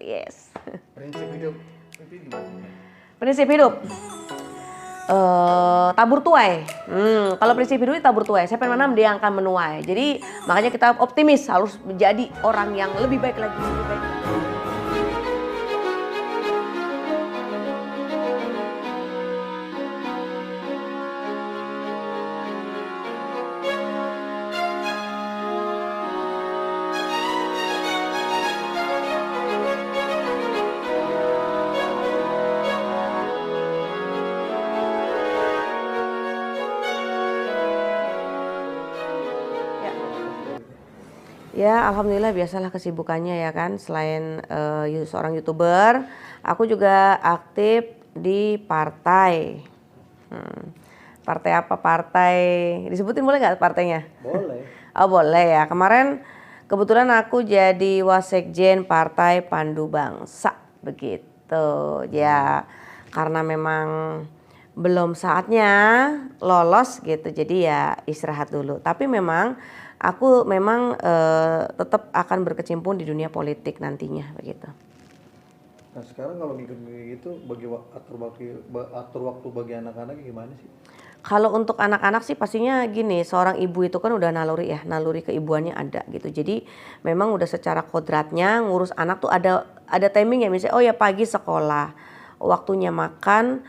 Yes. Prinsip hidup itu gimana? Prinsip hidup. Tabur tuai. Kalau prinsip hidup itu tabur tuai. Siapa yang menanam dia akan menuai. Jadi makanya kita optimis harus menjadi orang yang lebih baik lagi, lebih baik lagi. Ya, alhamdulillah biasalah kesibukannya ya kan. Selain seorang YouTuber, aku juga aktif di partai. Partai apa? Partai disebutin boleh nggak partainya? Boleh. Oh boleh ya. Kemarin kebetulan aku jadi wasekjen Partai Pandu Bangsa begitu. Ya, karena memang belum saatnya lolos gitu. Jadi ya istirahat dulu. Tapi memang aku memang tetap akan berkecimpung di dunia politik nantinya begitu. Nah sekarang kalau ngikut gitu atur waktu bagi anak-anak gimana sih? Kalau untuk anak-anak sih pastinya gini, seorang ibu itu kan udah naluri keibuannya ada gitu. Jadi memang udah secara kodratnya ngurus anak tuh ada timing ya, misalnya oh ya pagi sekolah, waktunya makan,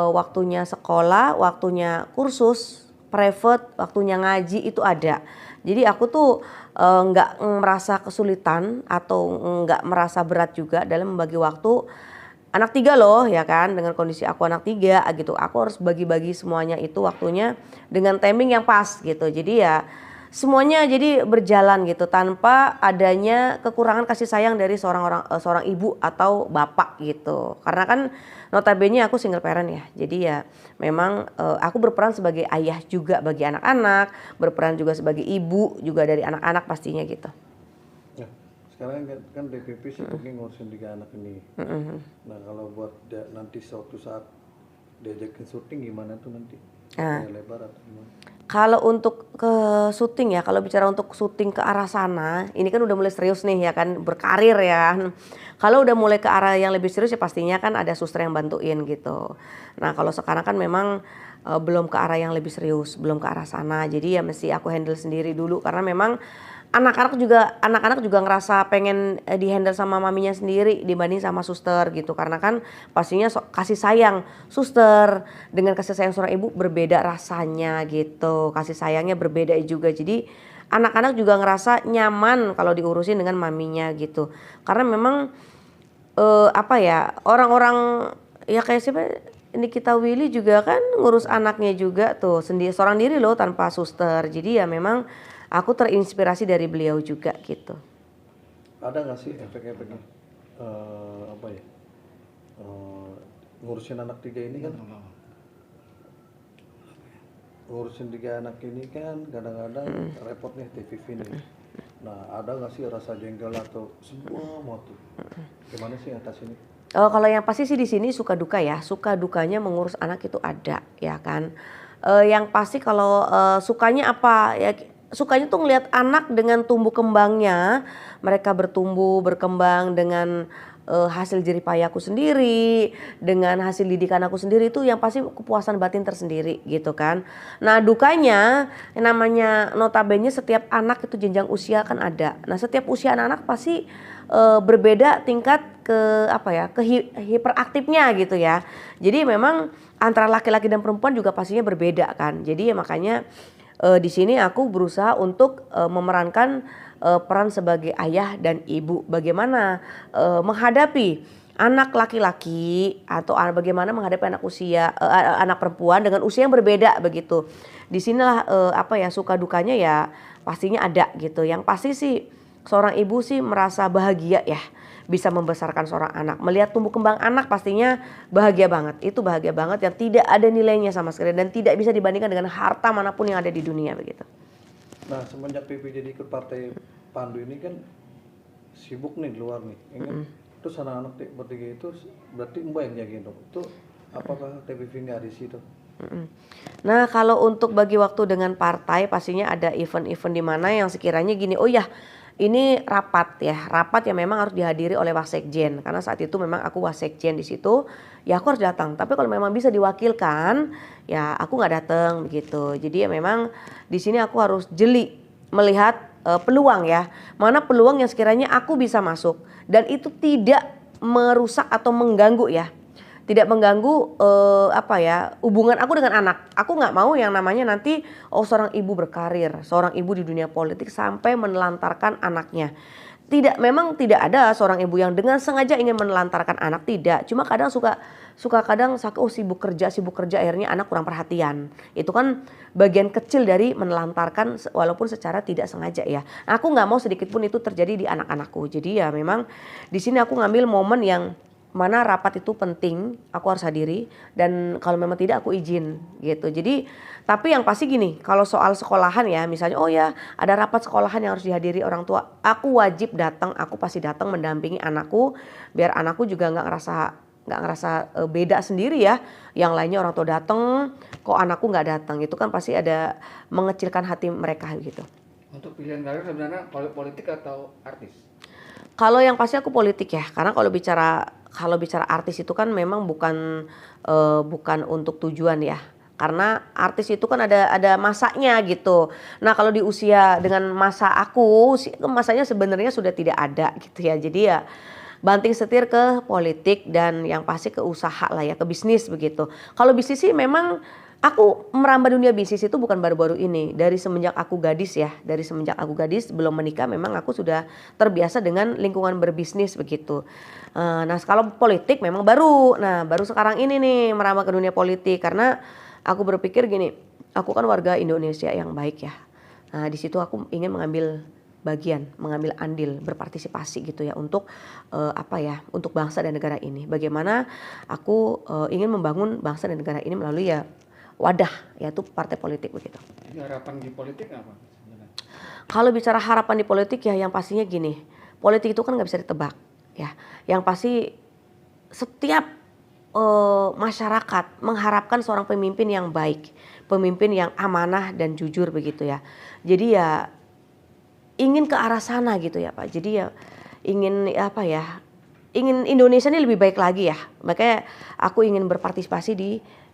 waktunya sekolah, waktunya kursus, private, waktunya ngaji itu ada. Jadi aku tuh nggak merasa kesulitan atau nggak merasa berat juga dalam membagi waktu. Anak 3 loh ya kan, dengan kondisi aku anak 3 gitu, aku harus bagi-bagi semuanya itu waktunya dengan timing yang pas gitu. Jadi ya semuanya jadi berjalan gitu tanpa adanya kekurangan kasih sayang dari seorang ibu atau bapak gitu. Karena kan notabene aku single parent ya. Jadi ya memang aku berperan sebagai ayah juga bagi anak-anak, berperan juga sebagai ibu juga dari anak-anak pastinya gitu. Nah sekarang kan DPP sibuknya ngurusin 3 anak ini. Nah kalau buat nanti suatu saat diajakin syuting gimana tuh nanti? Lebar atau gimana? Kalau untuk ke syuting ya, kalau bicara untuk syuting ke arah sana, ini kan udah mulai serius nih ya kan, berkarir ya kan. Kalau udah mulai ke arah yang lebih serius ya pastinya kan ada suster yang bantuin gitu. Nah kalau sekarang kan memang belum ke arah yang lebih serius, belum ke arah sana. Jadi ya mesti aku handle sendiri dulu karena memang anak-anak juga ngerasa pengen dihandle sama maminya sendiri dibanding sama suster gitu. Karena kan pastinya kasih sayang suster dengan kasih sayang seorang ibu berbeda rasanya gitu. Kasih sayangnya berbeda juga. Jadi anak-anak juga ngerasa nyaman kalau diurusin dengan maminya gitu. Karena memang apa ya, orang-orang ya kayak siapa, Nikita Willy juga kan ngurus anaknya juga tuh sendiri, seorang diri loh tanpa suster. Jadi ya memang aku terinspirasi dari beliau juga gitu. Ada nggak sih efek-efeknya apa ya, ngurusin anak 3 ini kan, ngurusin 3 anak ini kan kadang-kadang repot nih TVV nih. Nah ada nggak sih rasa jengkel atau semua mau tuh gimana sih atas ini? Kalau yang pasti sih di sini suka duka ya, suka dukanya mengurus anak itu ada ya kan. Yang pasti kalau sukanya apa ya, sukanya tuh ngelihat anak dengan tumbuh kembangnya, mereka bertumbuh berkembang dengan hasil jerih payahku sendiri, dengan hasil didikan aku sendiri, itu yang pasti kepuasan batin tersendiri gitu kan. Nah dukanya yang namanya notabene setiap anak itu jenjang usia kan ada. Nah setiap usia anak-anak pasti berbeda tingkat ke apa ya, ke hiperaktifnya gitu ya. Jadi memang antara laki-laki dan perempuan juga pastinya berbeda kan. Jadi ya makanya di sini aku berusaha untuk memerankan peran sebagai ayah dan ibu. Bagaimana menghadapi anak laki-laki atau bagaimana menghadapi anak perempuan dengan usia yang berbeda begitu. Di sinilah apa ya, suka dukanya ya pastinya ada gitu. Yang pasti sih seorang ibu sih merasa bahagia ya bisa membesarkan seorang anak. Melihat tumbuh kembang anak pastinya bahagia banget. Itu bahagia banget yang tidak ada nilainya sama sekali dan tidak bisa dibandingkan dengan harta manapun yang ada di dunia begitu. Nah semenjak Pipi jadi ikut partai Pandu ini kan sibuk nih di luar nih. Terus anak-anak bertiga itu berarti Mbak yang jagain dong. Itu apakah TPV nggak di situ? Nah kalau untuk bagi waktu dengan partai pastinya ada event-event di mana yang sekiranya gini, oh ya Ini rapat ya, rapat yang memang harus dihadiri oleh Wasekjen karena saat itu memang aku Wasekjen di situ, ya aku harus datang. Tapi kalau memang bisa diwakilkan, ya aku nggak datang begitu. Jadi ya memang di sini aku harus jeli melihat peluang ya, mana peluang yang sekiranya aku bisa masuk dan itu tidak merusak atau mengganggu ya. Tidak mengganggu hubungan aku dengan anak. Aku nggak mau yang namanya nanti seorang ibu berkarir, seorang ibu di dunia politik sampai menelantarkan anaknya. Memang tidak ada seorang ibu yang dengan sengaja ingin menelantarkan anak, tidak. Cuma kadang suka sibuk kerja akhirnya anak kurang perhatian. Itu kan bagian kecil dari menelantarkan walaupun secara tidak sengaja ya. Aku nggak mau sedikit pun itu terjadi di anak-anakku. Jadi ya memang di sini aku ngambil momen yang mana rapat itu penting, aku harus hadiri dan kalau memang tidak aku izin gitu. Jadi tapi yang pasti gini, kalau soal sekolahan ya misalnya ada rapat sekolahan yang harus dihadiri orang tua, aku wajib datang, aku pasti datang mendampingi anakku biar anakku juga nggak ngerasa beda sendiri ya. Yang lainnya orang tua datang, kok anakku nggak datang, itu kan pasti ada mengecilkan hati mereka gitu. Untuk pilihan karir sebenarnya politik atau artis? Kalau yang pasti aku politik ya, karena kalau bicara artis itu kan memang bukan untuk tujuan ya. Karena artis itu kan ada masanya gitu. Nah kalau di usia dengan masa aku, masanya sebenarnya sudah tidak ada gitu ya. Jadi ya banting setir ke politik dan yang pasti ke usaha lah ya, ke bisnis begitu. Kalau bisnis sih memang aku merambah dunia bisnis itu bukan baru-baru ini. Dari semenjak aku gadis ya, belum menikah memang aku sudah terbiasa dengan lingkungan berbisnis begitu. Nah kalau politik memang baru. Nah baru sekarang ini nih merambah ke dunia politik karena aku berpikir gini, aku kan warga Indonesia yang baik ya. Nah di situ aku ingin mengambil andil, berpartisipasi gitu ya untuk untuk bangsa dan negara ini. Bagaimana aku ingin membangun bangsa dan negara ini melalui ya wadah yaitu partai politik begitu. Jadi harapan di politik apa sebenarnya? Kalau bicara harapan di politik ya yang pastinya gini, politik itu kan nggak bisa ditebak ya. Yang pasti setiap masyarakat mengharapkan seorang pemimpin yang baik, pemimpin yang amanah dan jujur begitu ya. Jadi ya ingin ke arah sana gitu ya Pak. Jadi ya ingin Indonesia ini lebih baik lagi ya. Makanya aku ingin berpartisipasi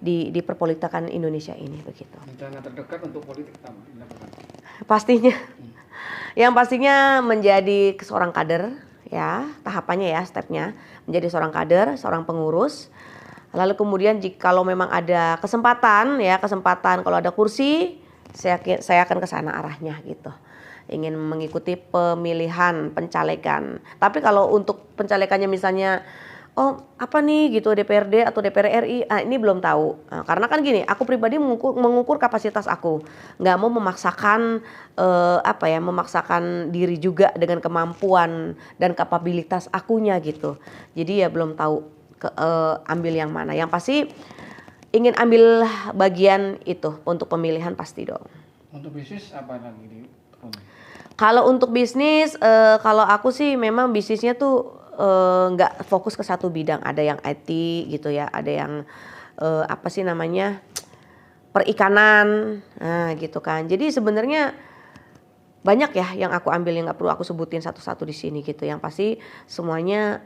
di perpolitikan Indonesia ini begitu. Rencana terdekat untuk politik apa? Pastinya, yang pastinya menjadi seorang kader ya, tahapannya ya, stepnya menjadi seorang kader, seorang pengurus. Lalu kemudian kalau memang ada kesempatan kalau ada kursi, saya akan ke sana arahnya gitu. Ingin mengikuti pemilihan pencalekan. Tapi kalau untuk pencalekannya misalnya apa nih gitu DPRD atau DPR RI, ini belum tahu. Nah, karena kan gini, aku pribadi mengukur kapasitas aku, nggak mau memaksakan memaksakan diri juga dengan kemampuan dan kapabilitas akunya gitu. Jadi ya belum tahu ambil yang mana. Yang pasti ingin ambil bagian itu untuk pemilihan pasti dong. Untuk bisnis apa lagi di? Kalau untuk bisnis, kalau aku sih memang bisnisnya tuh nggak fokus ke satu bidang. Ada yang IT gitu ya, ada yang perikanan, nah gitu kan. Jadi sebenarnya banyak ya yang aku ambil yang nggak perlu aku sebutin satu-satu di sini gitu. Yang pasti semuanya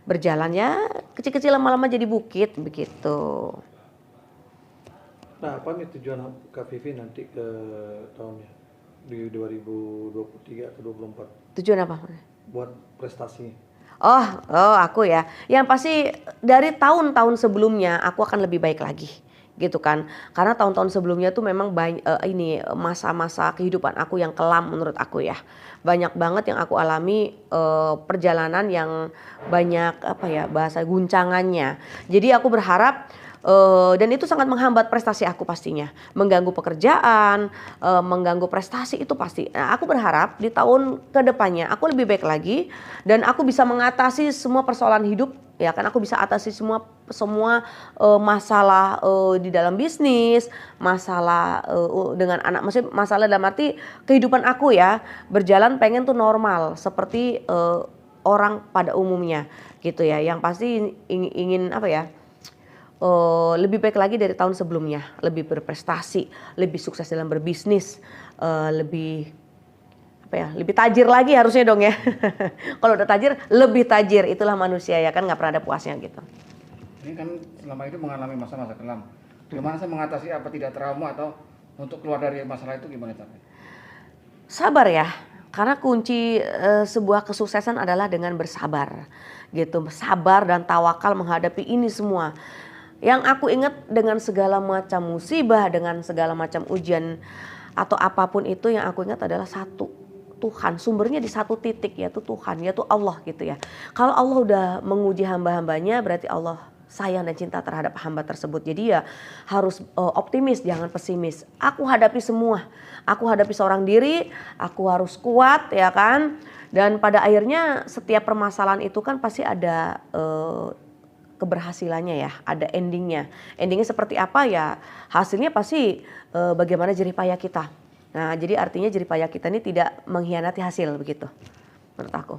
berjalan ya kecil-kecil lama-lama jadi bukit begitu. Nah apa nih tujuan Kak Vivi nanti ke tahunnya di 2023 atau 2024? Tujuan apa? Buat prestasinya. Oh aku ya. Yang pasti dari tahun-tahun sebelumnya aku akan lebih baik lagi gitu kan. Karena tahun-tahun sebelumnya tuh memang masa-masa kehidupan aku yang kelam menurut aku ya. Banyak banget yang aku alami perjalanan yang banyak bahasa guncangannya. Jadi aku berharap dan itu sangat menghambat prestasi aku pastinya, mengganggu pekerjaan, mengganggu prestasi itu pasti. Nah, aku berharap di tahun kedepannya aku lebih baik lagi dan aku bisa mengatasi semua persoalan hidup ya kan. Aku bisa atasi semua masalah di dalam bisnis, masalah dengan anak, maksudnya masalah dalam arti kehidupan aku ya berjalan pengen tuh normal seperti orang pada umumnya gitu ya. Yang pasti ingin lebih baik lagi dari tahun sebelumnya, lebih berprestasi, lebih sukses dalam berbisnis, lebih apa ya, lebih tajir lagi harusnya dong ya. Kalau udah tajir, lebih tajir. Itulah manusia ya kan, nggak pernah ada puasnya gitu. Ini kan selama itu mengalami masa-masa kelam. Gimana saya mengatasi apa tidak trauma atau untuk keluar dari masalah itu gimana caranya? Sabar ya, karena kunci sebuah kesuksesan adalah dengan bersabar gitu. Sabar dan tawakal menghadapi ini semua. Yang aku ingat dengan segala macam musibah, dengan segala macam ujian atau apapun itu, yang aku ingat adalah satu, Tuhan. Sumbernya di satu titik, yaitu Tuhan, yaitu Allah gitu ya. Kalau Allah udah menguji hamba-hambanya, berarti Allah sayang dan cinta terhadap hamba tersebut. Jadi ya harus optimis, jangan pesimis. Aku hadapi semua. Aku hadapi seorang diri, aku harus kuat ya kan. Dan pada akhirnya setiap permasalahan itu kan pasti ada keberhasilannya ya, ada endingnya. Endingnya seperti apa ya, hasilnya pasti bagaimana jerih payah kita. Nah jadi artinya jerih payah kita ini tidak mengkhianati hasil begitu menurut aku.